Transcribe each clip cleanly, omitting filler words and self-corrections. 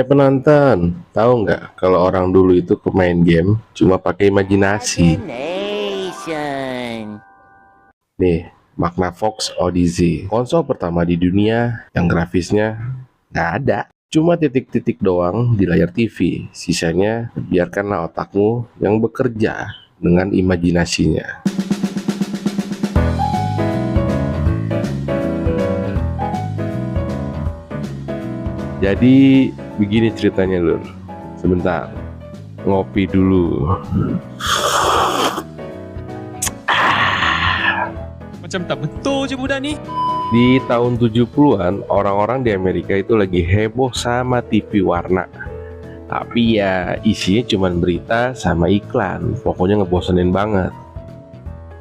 Penonton, tahu nggak kalau orang dulu itu pemain game cuma pakai imajinasi? Imagination. Nih, Magnavox Odyssey, konsol pertama di dunia yang grafisnya nggak ada. Cuma titik-titik doang di layar TV. Sisanya biarkanlah otakmu yang bekerja dengan imajinasinya. Jadi begini ceritanya Lur. Sebentar, ngopi dulu. Macam tak betul je budak ni. Di tahun 70-an, orang-orang di Amerika itu lagi heboh sama TV warna. Tapi ya isinya cuma berita sama iklan. Pokoknya ngebosenin banget.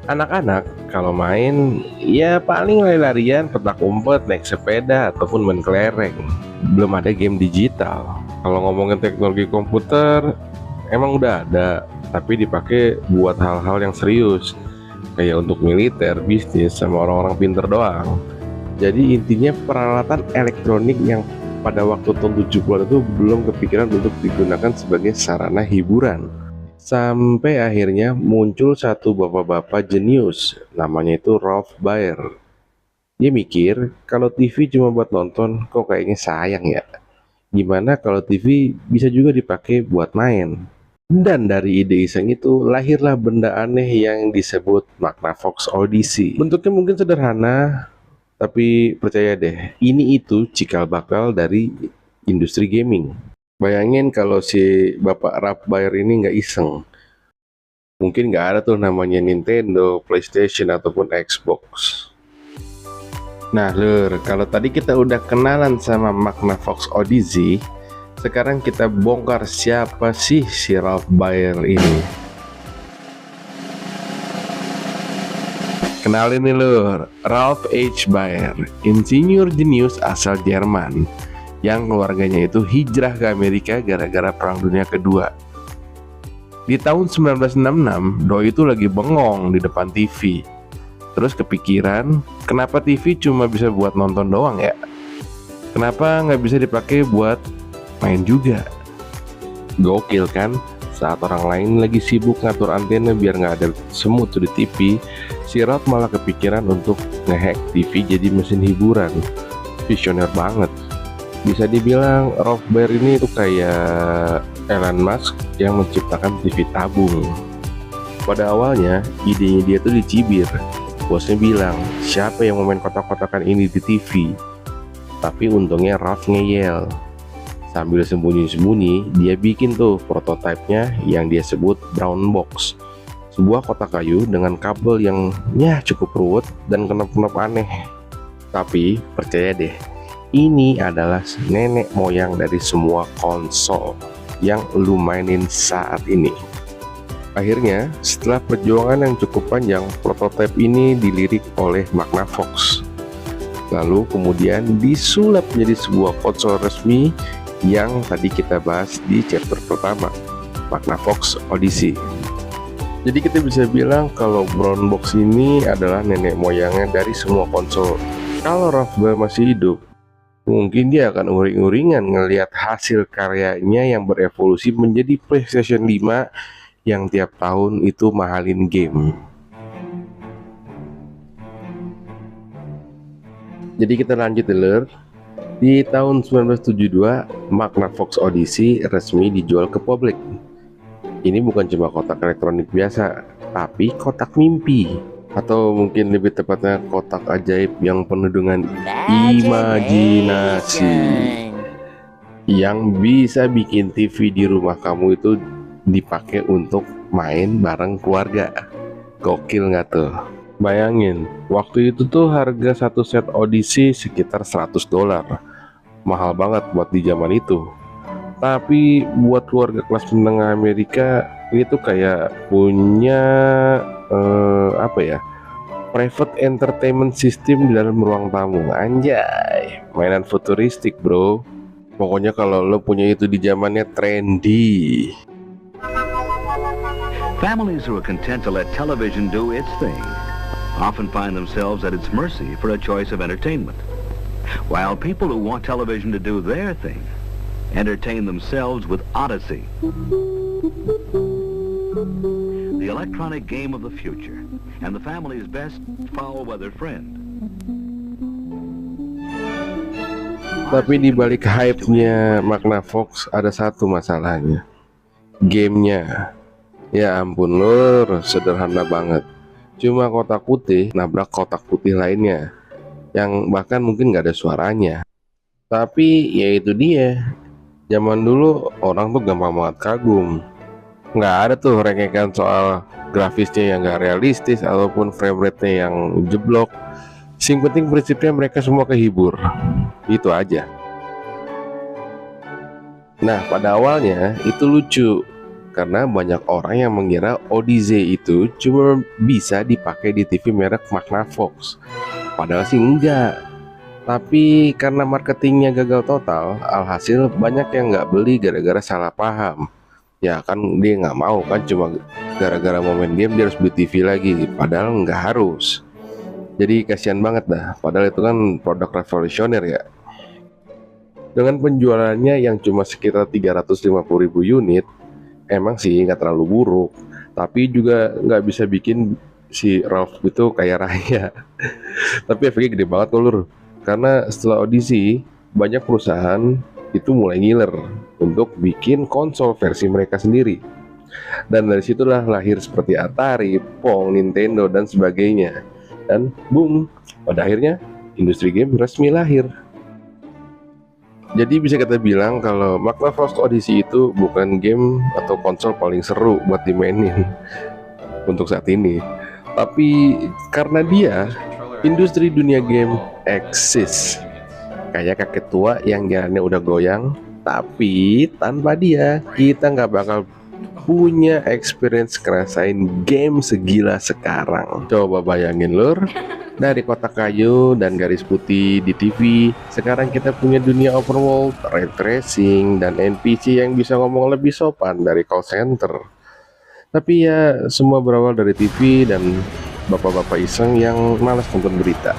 Anak-anak kalau main ya paling lari-larian, petak umpet, naik sepeda, ataupun main kelereng. Belum ada game digital. Kalau ngomongin teknologi komputer, emang udah ada, tapi dipakai buat hal-hal yang serius, kayak untuk militer, bisnis, sama orang-orang pinter doang. Jadi intinya peralatan elektronik yang pada waktu tahun 70-an itu belum kepikiran untuk digunakan sebagai sarana hiburan. Sampai akhirnya muncul satu bapak-bapak jenius, namanya itu Ralph Baer. Dia mikir kalau TV cuma buat nonton kok kayaknya sayang ya. Gimana kalau TV bisa juga dipakai buat main? Dan dari ide iseng itu lahirlah benda aneh yang disebut Magnavox Odyssey. Bentuknya mungkin sederhana, tapi percaya deh, ini itu cikal bakal dari industri gaming. Bayangin kalau si Bapak Ralph Baer ini nggak iseng. Mungkin nggak ada tuh namanya Nintendo, PlayStation, ataupun Xbox. Nah Lur, kalau tadi kita udah kenalan sama Magnavox Odyssey, sekarang kita bongkar siapa sih si Ralph Baer ini. Kenalin nih Lur, Ralph H. Baer, insinyur jenius asal Jerman yang keluarganya itu hijrah ke Amerika gara-gara Perang Dunia Kedua. Di tahun 1966, doi itu lagi bengong di depan TV. Terus kepikiran, kenapa TV cuma bisa buat nonton doang ya? Kenapa nggak bisa dipakai buat main juga? Gokil kan? Saat orang lain lagi sibuk ngatur antena biar nggak ada semut di TV, si Ralph malah kepikiran untuk ngehack TV jadi mesin hiburan. Visioner banget. Bisa dibilang Ralph Baer ini itu kayak Elon Musk yang menciptakan TV tabung. Pada awalnya idenya dia tuh dicibir. Bosnya bilang, siapa yang mau main kotak-kotakan ini di TV? Tapi untungnya Ralph ngeyel. Sambil sembunyi-sembunyi, dia bikin tuh prototipenya yang dia sebut brown box. Sebuah kotak kayu dengan kabel yang cukup ruwet dan knop-knop aneh. Tapi percaya deh, ini adalah nenek moyang dari semua konsol yang lu mainin saat ini. Akhirnya, setelah perjuangan yang cukup panjang, prototipe ini dilirik oleh Magnavox. Lalu kemudian disulap menjadi sebuah konsol resmi yang tadi kita bahas di chapter pertama, Magnavox Odyssey. Jadi kita bisa bilang kalau brown box ini adalah nenek moyangnya dari semua konsol. Kalau Ralph Baer masih hidup, mungkin dia akan uring-uringan ngelihat hasil karyanya yang berevolusi menjadi PlayStation 5 yang tiap tahun itu mahalin game. Jadi kita lanjut Lur. Di tahun 1972, Magnavox Odyssey resmi dijual ke publik. Ini bukan cuma kotak elektronik biasa, tapi kotak mimpi. Atau mungkin lebih tepatnya kotak ajaib yang penuh dengan imajinasi. Yang bisa bikin TV di rumah kamu itu dipakai untuk main bareng keluarga. Gokil nggak tuh? Bayangin, waktu itu tuh harga satu set Odyssey sekitar $100. Mahal banget buat di zaman itu. Tapi buat keluarga kelas menengah Amerika, ini tuh kayak punya private entertainment system di dalam ruang tamu. Anjay, mainan futuristik bro. Pokoknya kalau lo punya itu di zamannya trendy. Families who are content to let television do its thing often find themselves at its mercy for a choice of entertainment, while people who want television to do their thing entertain themselves with Odyssey, the electronic game of the future, and the family's best foul-weather friend. Tapi di balik hype-nya Magnavox ada satu masalahnya. Gamenya. Ya ampun lur, sederhana banget. Cuma kotak putih nabrak kotak putih lainnya, yang bahkan mungkin gak ada suaranya. Tapi ya itu dia. Zaman dulu orang tuh gampang banget kagum. Nggak ada tuh rengekan soal grafisnya yang gak realistis ataupun frame rate-nya yang jeblok. Sing penting prinsipnya mereka semua kehibur. Itu aja. Nah, pada awalnya itu lucu karena banyak orang yang mengira Odyssey itu cuma bisa dipakai di TV merek Magnavox. Padahal sih enggak. Tapi karena marketingnya gagal total, alhasil banyak yang nggak beli gara-gara salah paham. Ya kan dia nggak mau kan, cuma gara-gara mau main game dia harus beli TV lagi. Padahal nggak harus. Jadi kasihan banget dah, padahal itu kan produk revolusioner ya. Dengan penjualannya yang cuma sekitar 350.000 unit, emang sih nggak terlalu buruk. Tapi juga nggak bisa bikin si Ralph itu kaya raya. Tapi efeknya gede banget kok lur. Karena setelah Odyssey, banyak perusahaan itu mulai ngiler untuk bikin konsol versi mereka sendiri. Dan dari situlah lahir seperti Atari, Pong, Nintendo, dan sebagainya. Dan boom, pada akhirnya industri game resmi lahir. Jadi bisa kita bilang kalau Magnavox Odyssey itu bukan game atau konsol paling seru buat dimainin untuk saat ini. Tapi karena dia, industri dunia game eksis. Kayak kakek tua yang jalannya udah goyang. Tapi tanpa dia, kita nggak bakal punya experience ngerasain game segila sekarang. Coba bayangin lur, dari kotak kayu dan garis putih di TV, sekarang kita punya dunia open world, ray tracing, dan NPC yang bisa ngomong lebih sopan dari call center. Tapi ya semua berawal dari TV dan bapak-bapak iseng yang malas nonton berita.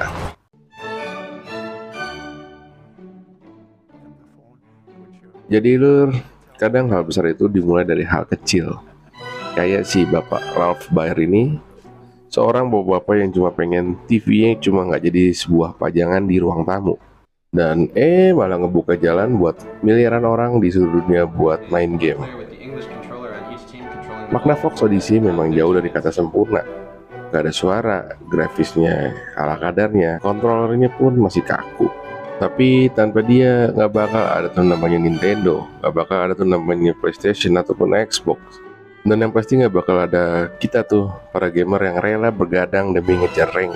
Jadi lur, kadang hal besar itu dimulai dari hal kecil. Kayak si Bapak Ralph Baer ini, seorang bapak-bapak yang cuma pengen TV-nya cuma nggak jadi sebuah pajangan di ruang tamu. Dan malah ngebuka jalan buat miliaran orang di seluruh dunia buat main game. Magnavox Odyssey memang jauh dari kata sempurna. Gak ada suara, grafisnya ala kadarnya, kontrolernya pun masih kaku. Tapi tanpa dia nggak bakal ada tuh namanya Nintendo, nggak bakal ada tuh namanya PlayStation ataupun Xbox. Dan yang pasti nggak bakal ada kita tuh, para gamer yang rela bergadang demi ngejar rank.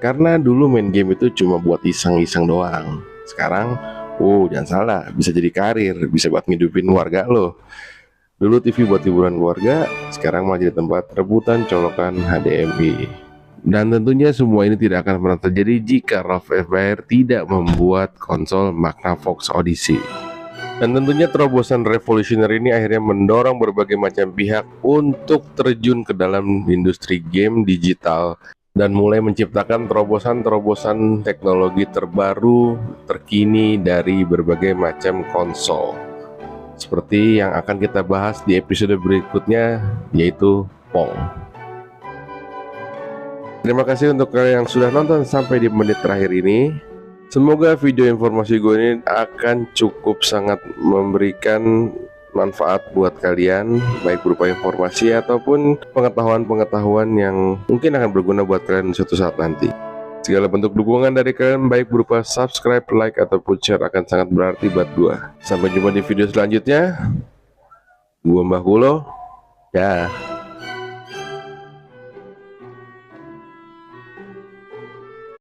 Karena dulu main game itu cuma buat iseng-iseng doang. Sekarang, jangan salah, bisa jadi karir, bisa buat ngidupin warga lo. Dulu TV buat hiburan keluarga, sekarang malah jadi tempat rebutan colokan HDMI. Dan tentunya semua ini tidak akan pernah terjadi jika Ralph F. Baer tidak membuat konsol Magnavox Odyssey. Dan tentunya terobosan revolusioner ini akhirnya mendorong berbagai macam pihak untuk terjun ke dalam industri game digital dan mulai menciptakan terobosan-terobosan teknologi terbaru terkini dari berbagai macam konsol. Seperti yang akan kita bahas di episode berikutnya, yaitu Pong. Terima kasih untuk kalian yang sudah nonton sampai di menit terakhir ini. Semoga video informasi gue ini akan cukup sangat memberikan manfaat buat kalian, baik berupa informasi ataupun pengetahuan-pengetahuan yang mungkin akan berguna buat kalian suatu saat nanti. Segala bentuk dukungan dari kalian, baik berupa subscribe, like, ataupun share, akan sangat berarti buat gue. Sampai jumpa di video selanjutnya. Gue Mbah Kulo. Dah.